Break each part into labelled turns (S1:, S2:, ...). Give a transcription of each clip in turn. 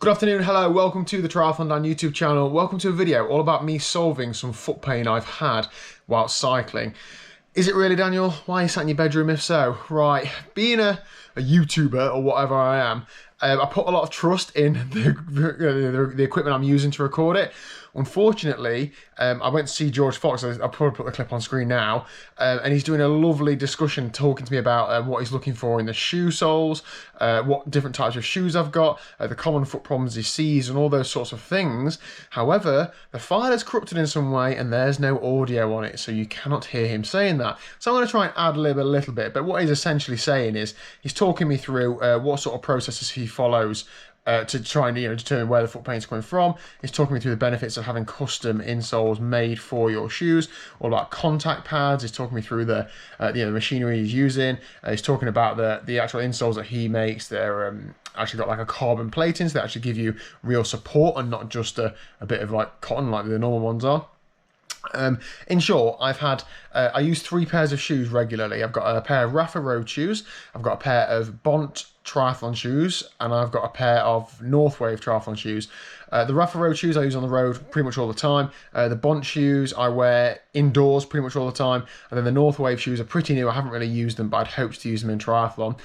S1: Good afternoon, hello, welcome to the TriathlonDan YouTube channel. Welcome to a video all about me solving some foot pain I've had while cycling. Is it really, Daniel? Why are you sat in your bedroom if so? Right, being a YouTuber or whatever I am, I put a lot of trust in the equipment I'm using to record it. Unfortunately, I went to see George Fox. I'll probably put the clip on screen now, and he's doing a lovely discussion talking to me about what he's looking for in the shoe soles, what different types of shoes I've got, the common foot problems he sees, and all those sorts of things. However, the file is corrupted in some way, and there's no audio on it, so you cannot hear him saying that. So I'm going to try and ad-lib a little bit, but what he's essentially saying is he's talking me through what sort of processes he follows to try and determine where the foot pain is coming from. He's talking me through the benefits of having custom insoles made for your shoes, all about contact pads. He's talking me through the machinery he's using. He's talking about the actual insoles that he makes. They're actually got like a carbon plating, so they actually give you real support and not just a bit of like cotton like the normal ones are. In short, I use 3 pairs of shoes regularly. I've got a pair of RideHarder road shoes, I've got a pair of Bont triathlon shoes, and I've got a pair of Northwave triathlon shoes. The RideHarder road shoes I use on the road pretty much all the time. The Bont shoes I wear indoors pretty much all the time. And then the Northwave shoes are pretty new. I haven't really used them, but I'd hoped to use them in triathlon.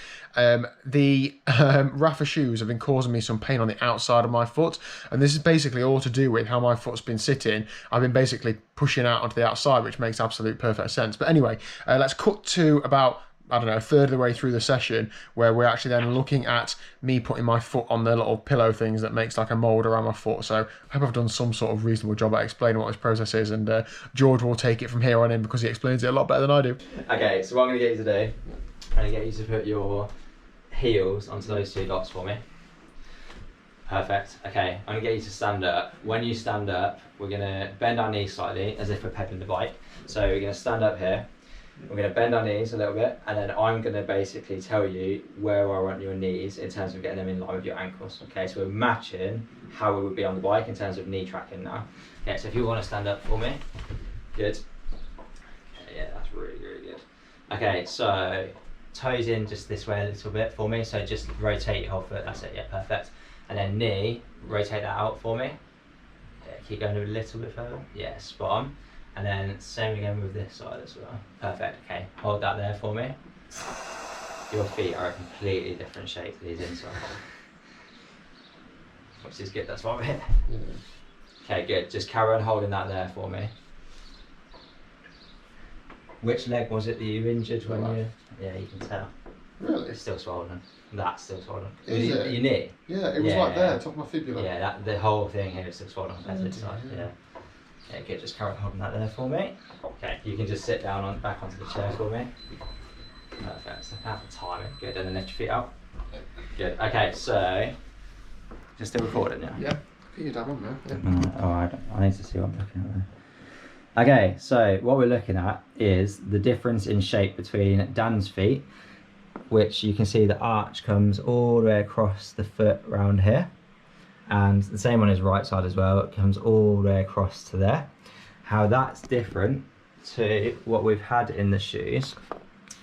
S1: The RideHarder shoes have been causing me some pain on the outside of my foot. And this is basically all to do with how my foot's been sitting. I've been basically pushing out onto the outside, which makes absolute perfect sense. But anyway, let's cut to about, I don't know, a third of the way through the session, where we're actually then looking at me putting my foot on the little pillow things that makes like a mould around my foot. So I hope I've done some sort of reasonable job at explaining what this process is, and George will take it from here on in because he explains it a lot better than I do.
S2: Okay, so what I'm going to get you to do, I'm going to get you to put your heels onto those 2 dots for me. Perfect. Okay, I'm going to get you to stand up. When you stand up, we're going to bend our knees slightly as if we're pedaling the bike. So we're going to stand up here. We're going to bend our knees a little bit, and then I'm going to basically tell you where I want your knees in terms of getting them in line with your ankles. Okay, so we're matching how we would be on the bike in terms of knee tracking now. Okay, so if you want to stand up for me. Good. Okay, yeah, that's really, really good. Okay, so toes in just this way a little bit for me. So just rotate your whole foot. That's it. Yeah, perfect. And then knee, rotate that out for me. Yeah, keep going a little bit further. Yeah, spot on. And then same again with this side as well. Perfect. Okay, hold that there for me. Your feet are a completely different shape to these inside. Which is good. That's what I'm hitting. Okay, good. Just carry on holding that there for me. Which leg was it that you injured when you? Yeah, you can tell.
S1: Really?
S2: It's still swollen. That's still swollen.
S1: Is it?
S2: Your knee?
S1: Yeah, it was like there, top of my fibula.
S2: Yeah, the whole thing here is still swollen compared to this side. Yeah. Okay, good. Just carry on holding that there for me. Okay, you can just sit down back onto the chair for me. Perfect. So have the timing. Good. And then lift your feet up. Good. Okay, so just still recording, yeah.
S1: Yeah. Get you down on there. Yeah.
S2: Alright, I need to see what I'm looking at there. Okay, so what we're looking at is the difference in shape between Dan's feet, which you can see the arch comes all the way across the foot around here, and the same on his right side as well. It comes all the way across to there. How that's different to what we've had in the shoes.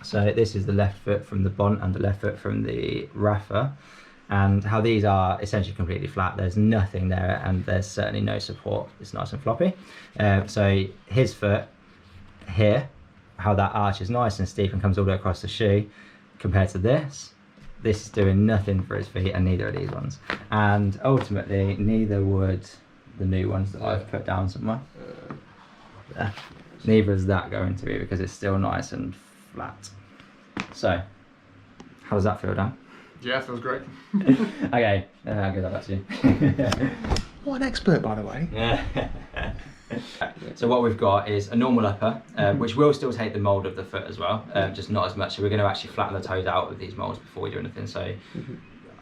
S2: So this is the left foot from the Bont and the left foot from the RideHarder, and how these are essentially completely flat. There's nothing there, and there's certainly no support. It's nice and floppy. So his foot here, how that arch is nice and steep and comes all the way across the shoe, compared to this is doing nothing for his feet, and neither are these ones. And ultimately, neither would the new ones that I've put down somewhere. There. Neither is that going to be, because it's still nice and flat. So, how does that feel, Dan?
S1: Yeah, feels great.
S2: Okay, I'll give that back to you.
S1: What an expert, by the way.
S2: So what we've got is a normal upper, which will still take the mould of the foot as well, just not as much. So we're going to actually flatten the toes out with these moulds before we do anything. So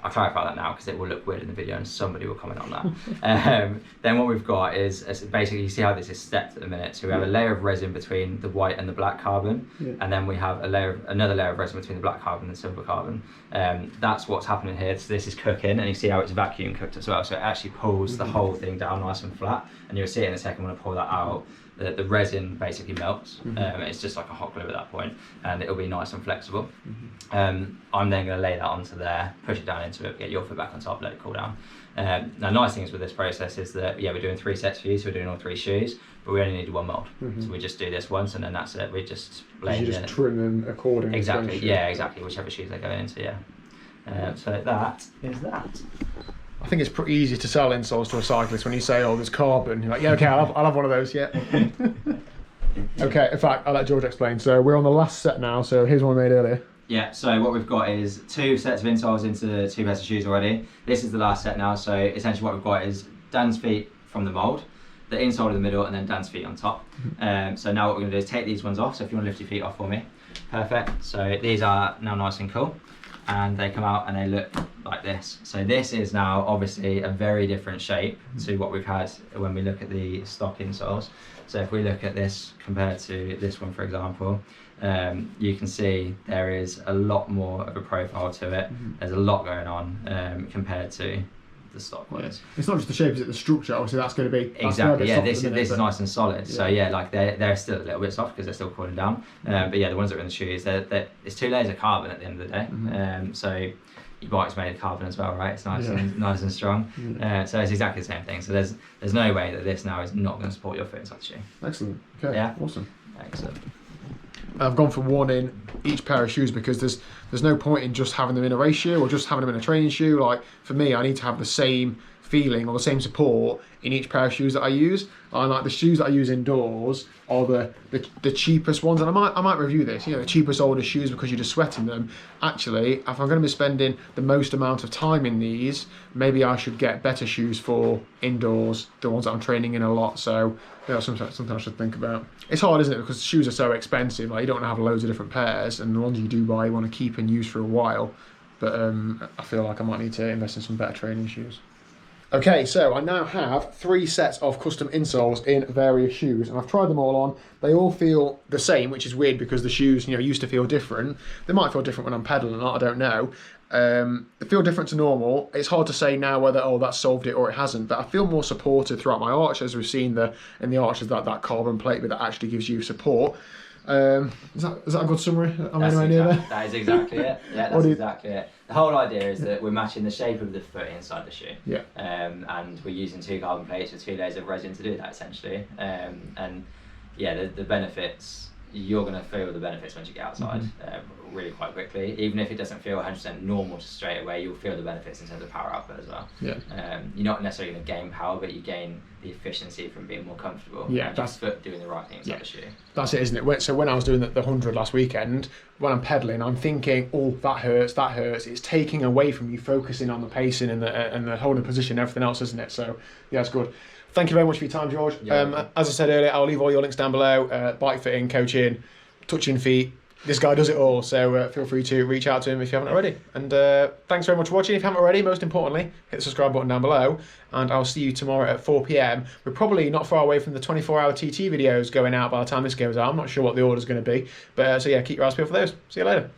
S2: I'll clarify that now because it will look weird in the video and somebody will comment on that. Then what we've got is basically, you see how this is stepped at the minute. So we have a layer of resin between the white and the black carbon, and then we have another layer of resin between the black carbon and silver carbon. That's what's happening here. So this is cooking, and you see how it's vacuum cooked as well. So it actually pulls the whole thing down nice and flat, and you'll see it in a second when I pull that out. the resin basically melts. It's just like a hot glue at that point, and it'll be nice and flexible. I'm then going to lay that onto there, push it down into it, get your foot back on top, let it cool down. Now, nice things with this process is that we're doing 3 sets for you, so we're doing all 3 shoes, but we only need 1 mold. So we just do this once, and then that's it. We just lay
S1: you just trim them accordingly.
S2: Exactly. Yeah, exactly. Whichever shoes they're going into. Yeah. So that is that.
S1: I think it's pretty easy to sell insoles to a cyclist when you say, "Oh, there's carbon." You're like, "Yeah, okay, I'll have one of those." Yeah. Okay. In fact, I'll let George explain. So we're on the last set now. So here's one we made earlier.
S2: Yeah, so what we've got is 2 sets of insoles into 2 pairs of shoes already. This is the last set now, so essentially what we've got is Dan's feet from the mould, the insole in the middle, and then Dan's feet on top. So now what we're going to do is take these ones off, so if you want to lift your feet off for me. Perfect, so these are now nice and cool, and they come out and they look like this. So this is now obviously a very different shape to what we've had when we look at the stock insoles. So if we look at this compared to this one, for example, you can see there is a lot more of a profile to it. There's a lot going on compared to the stock ones.
S1: Yeah. It's not just the shape, it's the structure. Obviously, that's going to be
S2: exactly. Yeah, this is nice and solid. Yeah. So yeah, like they're still a little bit soft because they're still cooling down. But yeah, the ones that are in the shoes, it's 2 layers of carbon at the end of the day. So your bike's made of carbon as well, right? It's nice and strong. So it's exactly the same thing. So there's no way that this now is not going to support your foot inside the shoe.
S1: Excellent. Okay.
S2: Yeah.
S1: Awesome.
S2: Excellent.
S1: I've gone for 1 in each pair of shoes because there's no point in just having them in a race shoe or just having them in a training shoe. Like for me, I need to have the same feeling or the same support in each pair of shoes that I use. And like the shoes that I use indoors are the cheapest ones, and I might review this. You know, the cheapest older shoes because you're just sweating them. Actually, if I'm going to be spending the most amount of time in these, maybe I should get better shoes for indoors, the ones that I'm training in a lot. So you know, something I should think about. It's hard, isn't it? Because shoes are so expensive. Like you don't want to have loads of different pairs, and the ones you do buy, you want to keep and use for a while. But I feel like I might need to invest in some better training shoes. Okay, so I now have 3 sets of custom insoles in various shoes, and I've tried them all on. They all feel the same, which is weird because the shoes, you know, used to feel different. They might feel different when I'm pedaling or not, I don't know. They feel different to normal. It's hard to say now whether, oh, that's solved it or it hasn't, but I feel more supported throughout my arch, as we've seen in the arches, that carbon plate bit that actually gives you support. Is that a good summary?
S2: That is exactly it. Yeah, that's exactly it. The whole idea is that we're matching the shape of the foot inside the shoe. Yeah. And we're using 2 carbon plates with 2 layers of resin to do that essentially. And yeah, the benefits, you're going to feel the benefits once you get outside really quite quickly. Even if it doesn't feel 100% normal straight away, you'll feel the benefits in terms of power output as well. Yeah. You're not necessarily going to gain power, but you gain the efficiency from being more comfortable. Yeah, and that's foot doing the right thing inside the shoe. That's it,
S1: isn't it? So when I was doing the 100 last weekend, when I'm pedaling, I'm thinking, oh, that hurts. It's taking away from you focusing on the pacing and the holding position and everything else, isn't it? So yeah, it's good. Thank you very much for your time, George. As I said earlier, I'll leave all your links down below. Bike fitting, coaching, touching feet. This guy does it all, so feel free to reach out to him if you haven't already. And thanks very much for watching. If you haven't already, most importantly, hit the subscribe button down below. And I'll see you tomorrow at 4 PM. We're probably not far away from the 24-hour TT videos going out by the time this goes out. I'm not sure what the order's going to be. But so yeah, keep your eyes peeled for those. See you later.